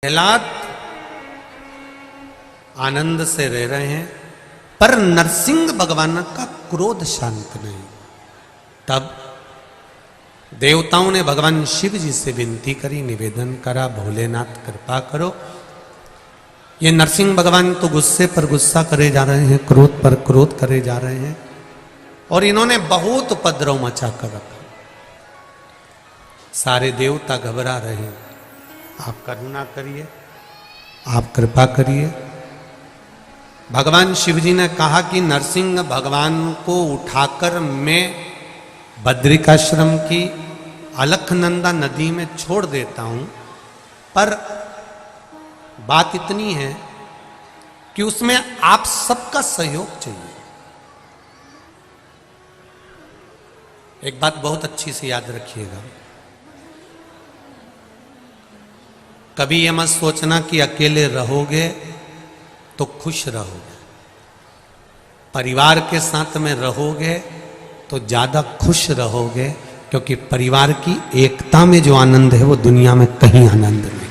प्रहलाद आनंद से रह रहे हैं, पर नरसिंह भगवान का क्रोध शांत नहीं। तब देवताओं ने भगवान शिव जी से विनती करी, निवेदन करा, भोलेनाथ कृपा करो। ये नरसिंह भगवान तो गुस्से पर गुस्सा करे जा रहे हैं, क्रोध पर क्रोध करे जा रहे हैं, और इन्होंने बहुत उपद्रव मचा कर रखा। सारे देवता घबरा रहे हैं। आप करुणा करिए, आप कृपा करिए। भगवान शिव जी ने कहा कि नरसिंह भगवान को उठाकर मैं बद्रिकाश्रम की अलखनंदा नदी में छोड़ देता हूं, पर बात इतनी है कि उसमें आप सबका सहयोग चाहिए। एक बात बहुत अच्छी से याद रखिएगा, कभी ये मत सोचना कि अकेले रहोगे तो खुश रहोगे, परिवार के साथ में रहोगे तो ज्यादा खुश रहोगे, क्योंकि परिवार की एकता में जो आनंद है वो दुनिया में कहीं आनंद नहीं।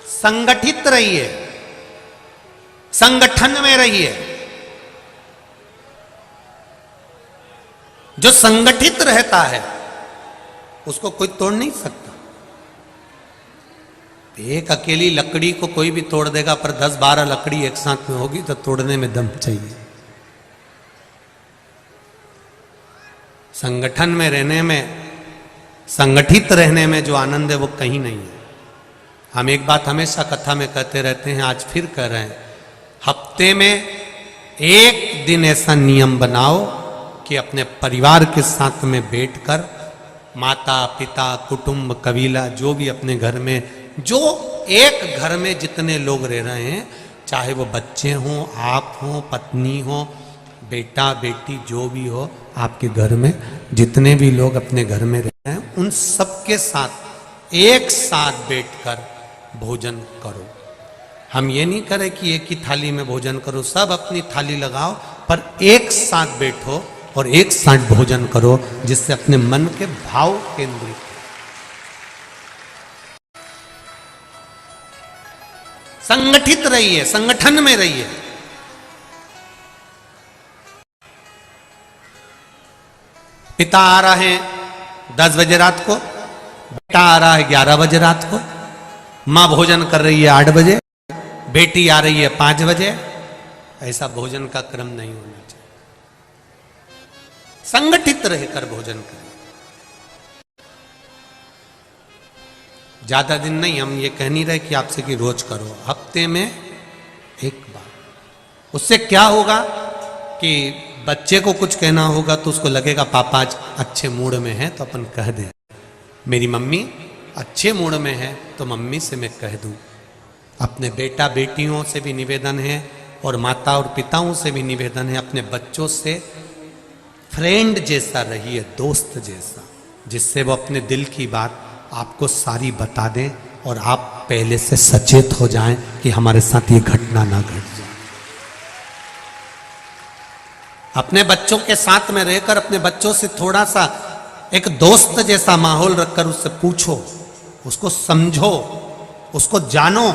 संगठित रहिए, संगठन में रहिए। जो संगठित रहता है उसको कोई तोड़ नहीं सकता। एक अकेली लकड़ी को कोई भी तोड़ देगा, पर 10-12 लकड़ी एक साथ में होगी तो तोड़ने में दम चाहिए। संगठन में रहने में, संगठित रहने में जो आनंद है वो कहीं नहीं है। हम एक बात हमेशा कथा में कहते रहते हैं, आज फिर कह रहे हैं, हफ्ते में एक दिन ऐसा नियम बनाओ कि अपने परिवार के साथ में बैठकर, माता पिता कुटुंब कबीला जो भी अपने घर में, जो एक घर में जितने लोग रह रहे हैं, चाहे वो बच्चे हों, आप हों, पत्नी हो, बेटा बेटी जो भी हो, आपके घर में जितने भी लोग अपने घर में रह रहे हैं, उन सबके साथ एक साथ बैठकर भोजन करो। हम ये नहीं करें कि एक ही थाली में भोजन करो, सब अपनी थाली लगाओ, पर एक साथ बैठो और एक साथ भोजन करो, जिससे अपने मन के भाव केंद्रित। संगठित रहिए, संगठन में रहिए। पिता आ रहा है 10 बजे रात को, बेटा आ रहा है 11 बजे रात को, मां भोजन कर रही है 8 बजे, बेटी आ रही है 5 बजे। ऐसा भोजन का क्रम नहीं होना चाहिए। संगठित रहकर भोजन करें। ज्यादा दिन नहीं, हम ये कह नहीं रहे कि आपसे कि रोज करो, हफ्ते में एक बार। उससे क्या होगा कि बच्चे को कुछ कहना होगा तो उसको लगेगा पापा आज अच्छे मूड में है, तो अपन कह दें। मेरी मम्मी अच्छे मूड में है तो मम्मी से मैं कह दूं। अपने बेटा बेटियों से भी निवेदन है, और माता और पिताओं से भी निवेदन है, अपने बच्चों से फ्रेंड जैसा रहिए, दोस्त जैसा, जिससे वो अपने दिल की बात आपको सारी बता दें और आप पहले से सचेत हो जाएं कि हमारे साथ ये घटना ना घट जाए। अपने बच्चों के साथ में रहकर अपने बच्चों से थोड़ा सा एक दोस्त जैसा माहौल रखकर उससे पूछो, उसको समझो, उसको जानो।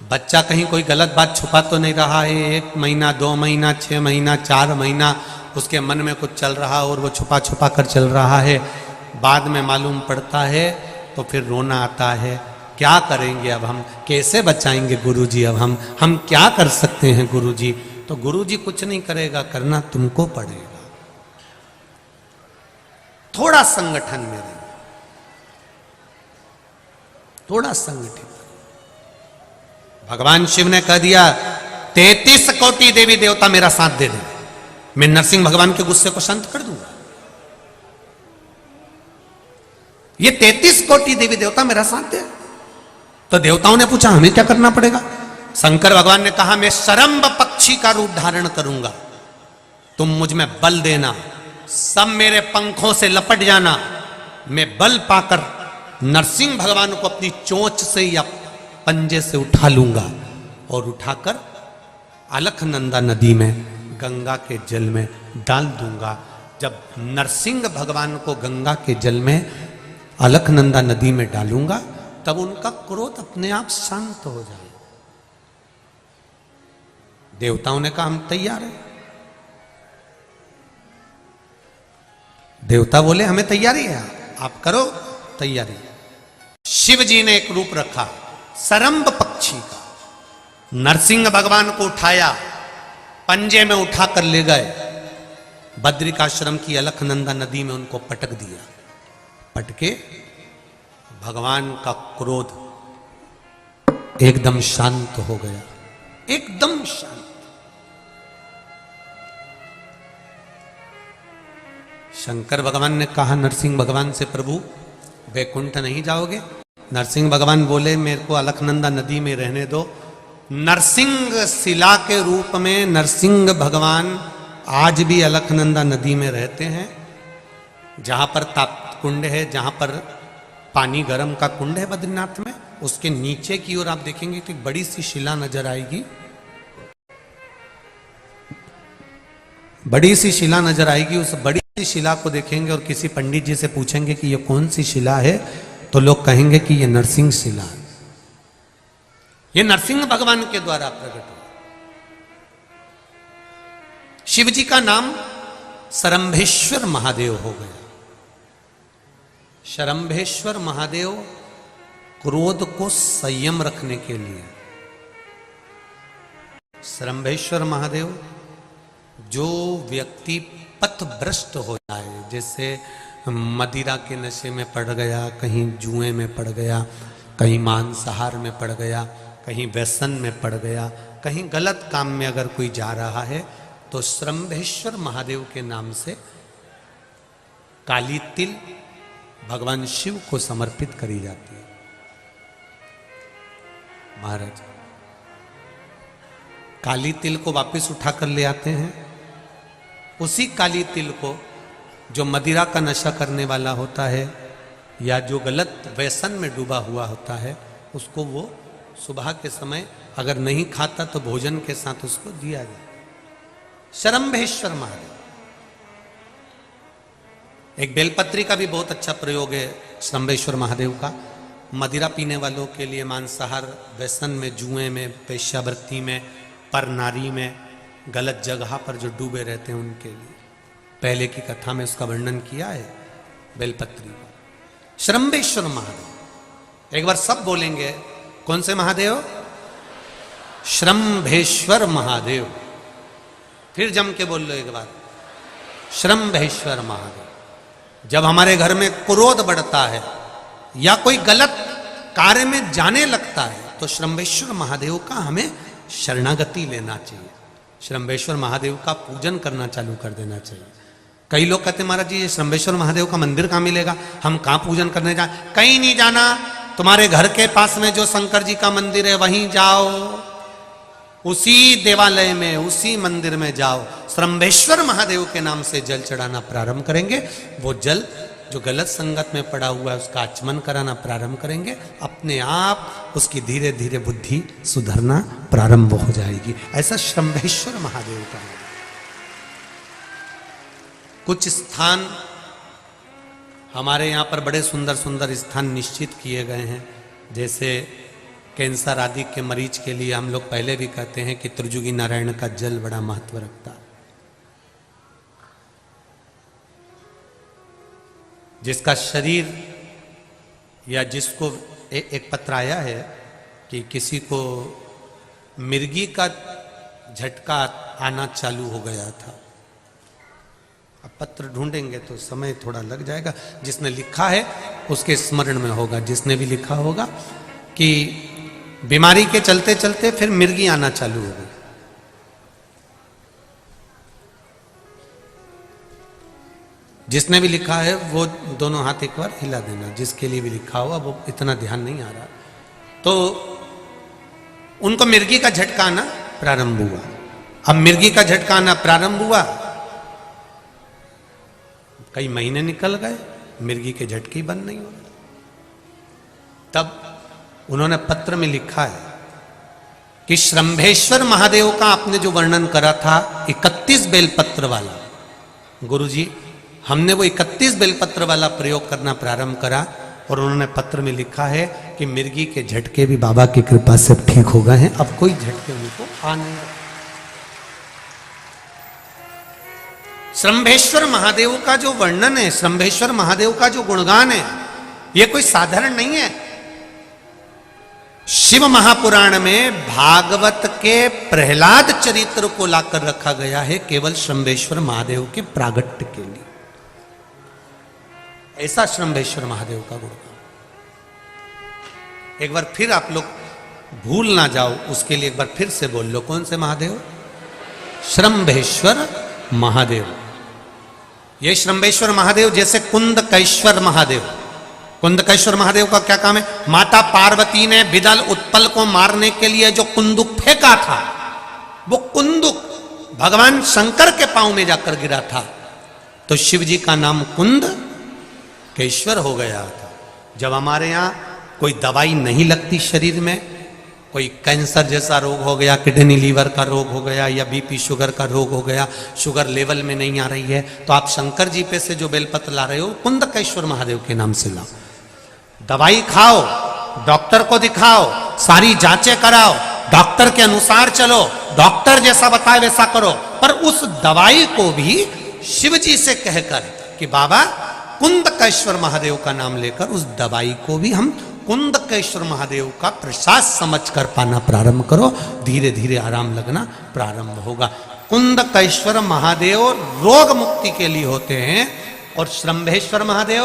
बच्चा कहीं कोई गलत बात छुपा तो नहीं रहा है, 1 महीना 2 महीना 6 महीना 4 महीना उसके मन में कुछ चल रहा और वो छुपा छुपा कर चल रहा है, बाद में मालूम पड़ता है तो फिर रोना आता है। क्या करेंगे अब हम, कैसे बचाएंगे गुरुजी, अब हम क्या कर सकते हैं गुरुजी? तो गुरुजी कुछ नहीं करेगा, करना तुमको पड़ेगा। थोड़ा संगठन में रहिए, थोड़ा संगठित। भगवान शिव ने कह दिया 33 कोटि देवी देवता मेरा साथ दे दे, मैं नरसिंह भगवान के गुस्से को शांत कर दूंगा। ये 33 कोटि देवी देवता मेरा साथ दे। तो देवताओं ने पूछा हमें क्या करना पड़ेगा? शंकर भगवान ने कहा मैं शरंब पक्षी का रूप धारण करूंगा, तुम मुझ में बल देना, सब मेरे पंखों से लपट जाना, मैं बल पाकर नरसिंह भगवान को अपनी चोंच से या पंजे से उठा लूंगा और उठाकर अलखनंदा नदी में, गंगा के जल में डाल दूंगा। जब नरसिंह भगवान को गंगा के जल में अलकनंदा नदी में डालूंगा तब उनका क्रोध अपने आप शांत हो जाए। देवताओं ने कहा हम तैयार हैं। देवता बोले हमें तैयारी है, आप करो तैयारी। शिव जी ने एक रूप रखा सरंब पक्षी का, नरसिंह भगवान को उठाया, पंजे में उठाकर ले गए, बद्रिकाश्रम की अलकनंदा नदी में उनको पटक दिया। पटके भगवान का क्रोध एकदम शांत हो गया, एकदम शांत। शंकर भगवान ने कहा नरसिंह भगवान से, प्रभु वैकुंठ नहीं जाओगे? नरसिंह भगवान बोले मेरे को अलकनंदा नदी में रहने दो। नरसिंह शिला के रूप में नरसिंह भगवान आज भी अलकनंदा नदी में रहते हैं। जहां पर ताप कुंड है, जहां पर पानी गर्म का कुंड है बद्रीनाथ में, उसके नीचे की ओर आप देखेंगे कि बड़ी सी शिला नजर आएगी, बड़ी सी शिला नजर आएगी। उस बड़ी सी शिला को देखेंगे और किसी पंडित जी से पूछेंगे कि ये कौन सी शिला है, तो लोग कहेंगे कि ये नरसिंह शिला है, ये नरसिंह भगवान के द्वारा प्रकट हुआ। शिव जी का नाम शरंभेश्वर महादेव हो गया। शरंभेश्वर महादेव क्रोध को संयम रखने के लिए, शरंभेश्वर महादेव जो व्यक्ति पथभ्रष्ट हो जाए, जैसे मदिरा के नशे में पड़ गया, कहीं जुए में पड़ गया, कहीं मांसाहार में पड़ गया, कहीं व्यसन में पड़ गया, कहीं गलत काम में अगर कोई जा रहा है, तो शरंभेश्वर महादेव के नाम से काली तिल भगवान शिव को समर्पित करी जाती है। महाराज काली तिल को वापस उठाकर ले आते हैं। उसी काली तिल को जो मदिरा का नशा करने वाला होता है या जो गलत व्यसन में डूबा हुआ होता है, उसको वो सुबह के समय अगर नहीं खाता तो भोजन के साथ उसको दिया जाए। शरंभेश्वर महादेव। एक बेलपत्री का भी बहुत अच्छा प्रयोग है शरंभेश्वर महादेव का, मदिरा पीने वालों के लिए, मांसाहार, व्यसन में, जुए में, वेश्यावृत्ति में, पर नारी में, गलत जगह पर जो डूबे रहते हैं उनके लिए। पहले की कथा में उसका वर्णन किया है बेलपत्री का। शरंभेश्वर महादेव, एक बार सब बोलेंगे, कौन से महादेव? शरंभेश्वर महादेव। फिर जम के बोल लो एक बार, शरंभेश्वर महादेव। जब हमारे घर में क्रोध बढ़ता है या कोई गलत कार्य में जाने लगता है, तो शरंभेश्वर महादेव का हमें शरणागति लेना चाहिए, शरंभेश्वर महादेव का पूजन करना चालू कर देना चाहिए। कई लोग कहते हैं महाराज जी ये शरंभेश्वर महादेव का मंदिर कहाँ मिलेगा, हम कहाँ पूजन करने जाए? कहीं नहीं जाना, तुम्हारे घर के पास में जो शंकर जी का मंदिर है वहीं जाओ, उसी देवालय में, उसी मंदिर में जाओ, शरंभेश्वर महादेव के नाम से जल चढ़ाना प्रारंभ करेंगे। वो जल जो गलत संगत में पड़ा हुआ है उसका आचमन कराना प्रारंभ करेंगे, अपने आप उसकी धीरे धीरे बुद्धि सुधरना प्रारंभ हो जाएगी। ऐसा शरंभेश्वर महादेव का है। कुछ स्थान हमारे यहाँ पर बड़े सुंदर सुंदर स्थान निश्चित किए गए हैं, जैसे कैंसर आदि के मरीज के लिए हम लोग पहले भी कहते हैं कि त्रिजुगी नारायण का जल बड़ा महत्व रखता है। जिसका शरीर या जिसको एक पत्र आया है कि किसी को मिर्गी का झटका आना चालू हो गया था। अब पत्र ढूंढेंगे तो समय थोड़ा लग जाएगा, जिसने लिखा है उसके स्मरण में होगा। जिसने भी लिखा होगा कि बीमारी के चलते चलते फिर मिर्गी आना चालू हो गई। जिसने भी लिखा है वो दोनों हाथ एक बार हिला देना, जिसके लिए भी लिखा हुआ वो इतना ध्यान नहीं आ रहा। तो उनको मिर्गी का झटका आना प्रारंभ हुआ। अब मिर्गी का झटका आना प्रारंभ हुआ, कई महीने निकल गए, मिर्गी के झटके बंद नहीं हो रहे। तब उन्होंने पत्र में लिखा है कि शरंभेश्वर महादेव का आपने जो वर्णन करा था 31 बेलपत्र वाला, गुरुजी हमने वो 31 बेलपत्र वाला प्रयोग करना प्रारंभ करा और उन्होंने पत्र में लिखा है कि मिर्गी के झटके भी बाबा की कृपा से ठीक हो गए हैं, अब कोई झटके उनको आ नहीं। श्रंभेश्वर महादेव का जो वर्णन है, श्रंभेश्वर महादेव का जो गुणगान है, ये कोई साधारण नहीं है। शिव महापुराण में भागवत के प्रहलाद चरित्र को लाकर रखा गया है केवल श्रंभेश्वर महादेव के प्रागट्य के लिए। ऐसा श्रंभेश्वर महादेव का गुणगान। एक बार फिर आप लोग भूल ना जाओ, उसके लिए एक बार फिर से बोल लो, कौन से महादेव? श्रंभेश्वर महादेव। ये श्रंभेश्वर महादेव जैसे कुंदकेश्वर महादेव। कुंदकेश्वर महादेव का क्या काम है? माता पार्वती ने विदल उत्पल को मारने के लिए जो कुंदुक फेंका था, वो कुंदुक भगवान शंकर के पांव में जाकर गिरा था, तो शिव जी का नाम कुंदकेश्वर हो गया था। जब हमारे यहां कोई दवाई नहीं लगती शरीर में, कोई कैंसर जैसा रोग हो गया, किडनी लीवर का रोग हो गया, या बीपी शुगर का रोग हो गया, शुगर लेवल में नहीं आ रही है, तो आप शंकर जी पे से जो बेलपत्र ला रहे हो, कुंदकेश्वर महादेव के नाम से लाओ। दवाई खाओ, डॉक्टर को दिखाओ, सारी जांचें कराओ, डॉक्टर के अनुसार चलो, डॉक्टर जैसा बताए वैसा करो, पर उस दवाई को भी शिव जी से कहकर कि बाबा कुंदकेश्वर महादेव का नाम लेकर उस दवाई को भी हम कुंदकेश्वर महादेव का प्रसाद समझ कर पाना प्रारंभ करो, धीरे धीरे आराम लगना प्रारंभ होगा। कुंदकेश्वर महादेव रोग मुक्ति के लिए होते हैं, और श्रंभेश्वर महादेव,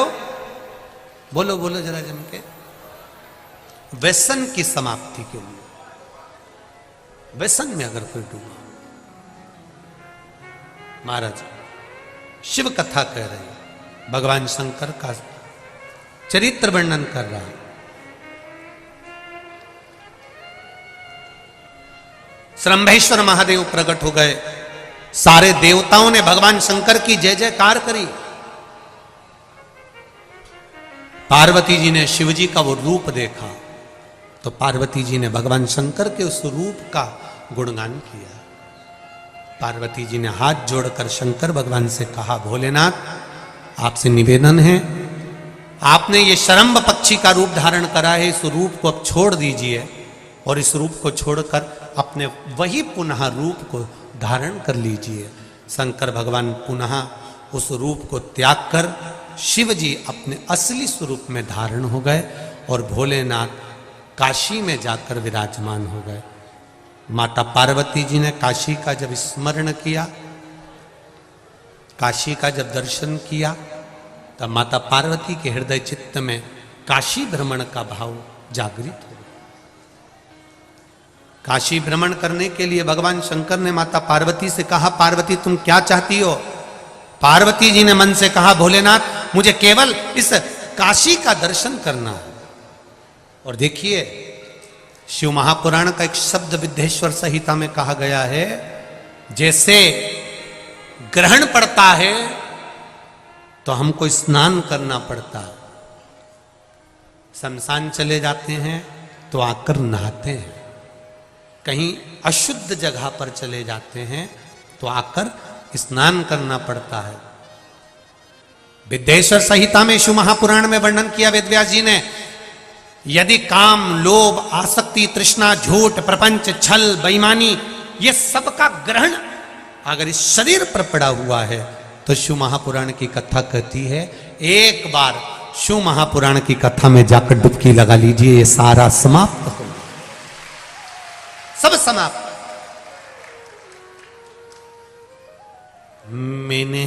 बोलो बोलो जरा जम के, व्यसन की समाप्ति के लिए। व्यसन में अगर कोई डूबा, महाराज शिव कथा कह रहे हैं, भगवान शंकर का चरित्र वर्णन कर रहा है। श्रंभेश्वर महादेव प्रकट हो गए, सारे देवताओं ने भगवान शंकर की जय जयकार करी। पार्वती जी ने शिव जी का वो रूप देखा, तो पार्वती जी ने भगवान शंकर के उस रूप का गुणगान किया। पार्वती जी ने हाथ जोड़कर शंकर भगवान से कहा, भोलेनाथ आपसे निवेदन है, आपने ये शरंभ पक्षी का रूप धारण करा है, इस रूप को अब छोड़ दीजिए और इस रूप को छोड़कर अपने वही पुनः रूप को धारण कर लीजिए। शंकर भगवान पुनः उस रूप को त्याग कर शिव जी अपने असली स्वरूप में धारण हो गए और भोलेनाथ काशी में जाकर विराजमान हो गए। माता पार्वती जी ने काशी का जब स्मरण किया, काशी का जब दर्शन किया, तब माता पार्वती के हृदय चित्त में काशी भ्रमण का भाव जागृत हो। काशी भ्रमण करने के लिए भगवान शंकर ने माता पार्वती से कहा, पार्वती तुम क्या चाहती हो? पार्वती जी ने मन से कहा, भोलेनाथ मुझे केवल इस काशी का दर्शन करना है। और देखिए शिव महापुराण का एक शब्द विद्येश्वर संहिता में कहा गया है, जैसे ग्रहण पड़ता है तो हमको स्नान करना पड़ता है, शमशान चले जाते हैं तो आकर नहाते हैं, कहीं अशुद्ध जगह पर चले जाते हैं तो आकर स्नान करना पड़ता है। विद्येश्वर संहिता में शिव महापुराण में वर्णन किया वेदव्यास जी ने, यदि काम, लोभ, आसक्ति, तृष्णा, झूठ, प्रपंच, छल, बेईमानी, ये सब का ग्रहण अगर इस शरीर पर पड़ा हुआ है तो शिव महापुराण की कथा कहती है, एक बार शिव महापुराण की कथा में जाकर डुबकी लगा लीजिए, ये सारा समाप्त हो, सब समाप्त। मैंने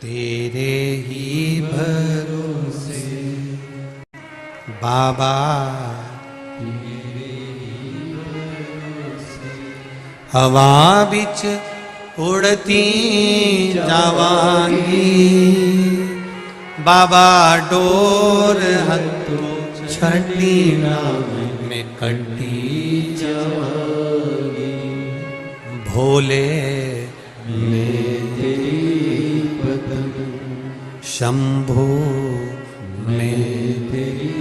तेरे ही भरोसे बाबा, हवा बिच उड़ती जावांगी, बाबा डोर हथों छठी में कटी जावांगी, भोले में तेरी पतंग, शंभो में तेरी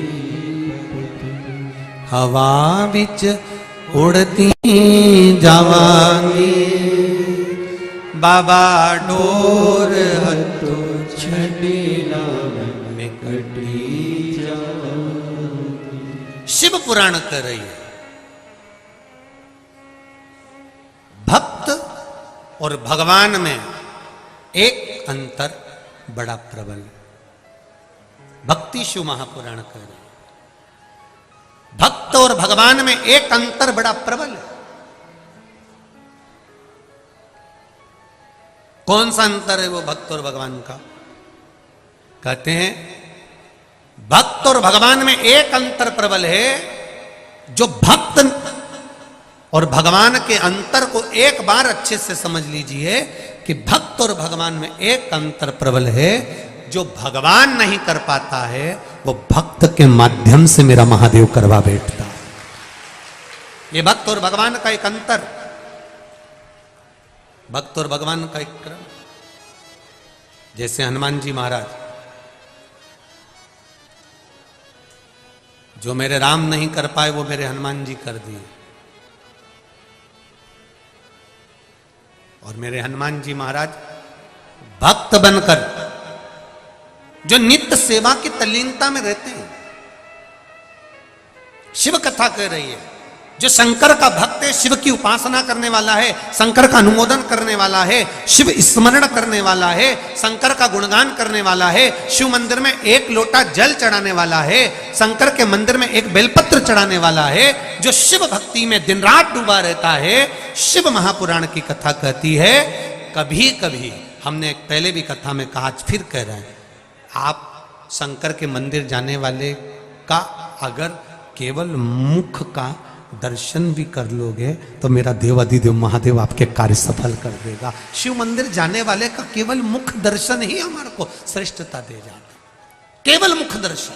पतंग, हवा बिच उड़ती जावांगी, बाबा डोर तो छड़ेला में कटी जाओगी। शिव पुराण कर रही है। भक्त और भगवान में एक अंतर बड़ा प्रबल। भक्ति शिव महापुराण कर रही है। भक्त और भगवान में एक अंतर बड़ा प्रबल है। कौन सा अंतर है वो भक्त और भगवान का? कहते हैं भक्त और भगवान में एक अंतर प्रबल है। जो भक्त और भगवान के अंतर को एक बार अच्छे से समझ लीजिए कि भक्त और भगवान में एक अंतर प्रबल है। जो भगवान नहीं कर पाता है वो भक्त के माध्यम से मेरा महादेव करवा बैठता है। ये भक्त और भगवान का एक अंतर, भक्त और भगवान का एक क्रम। जैसे हनुमान जी महाराज, जो मेरे राम नहीं कर पाए वो मेरे हनुमान जी कर दिए। और मेरे हनुमान जी महाराज भक्त बनकर जो नित्य सेवा की तल्लीनता में रहते हैं। शिव कथा कह रही है। जो शंकर का भक्त है, शिव की उपासना करने वाला है, शंकर का अनुमोदन करने वाला है, शिव स्मरण करने वाला है, शंकर का गुणगान करने वाला है, शिव मंदिर में एक लोटा जल चढ़ाने वाला है, शंकर के मंदिर में एक बेलपत्र चढ़ाने वाला है, जो शिव भक्ति में दिन रात डूबा रहता है। शिव महापुराण की कथा कहती है, कभी कभी हमने पहले भी कथा में कहा, आज फिर कह रहे हैं, आप शंकर के मंदिर जाने वाले का अगर केवल मुख का दर्शन भी कर लोगे तो मेरा देवाधिदेव महादेव आपके कार्य सफल कर देगा। शिव मंदिर जाने वाले का केवल मुख दर्शन ही हमारे को श्रेष्ठता दे जाता, केवल मुख दर्शन।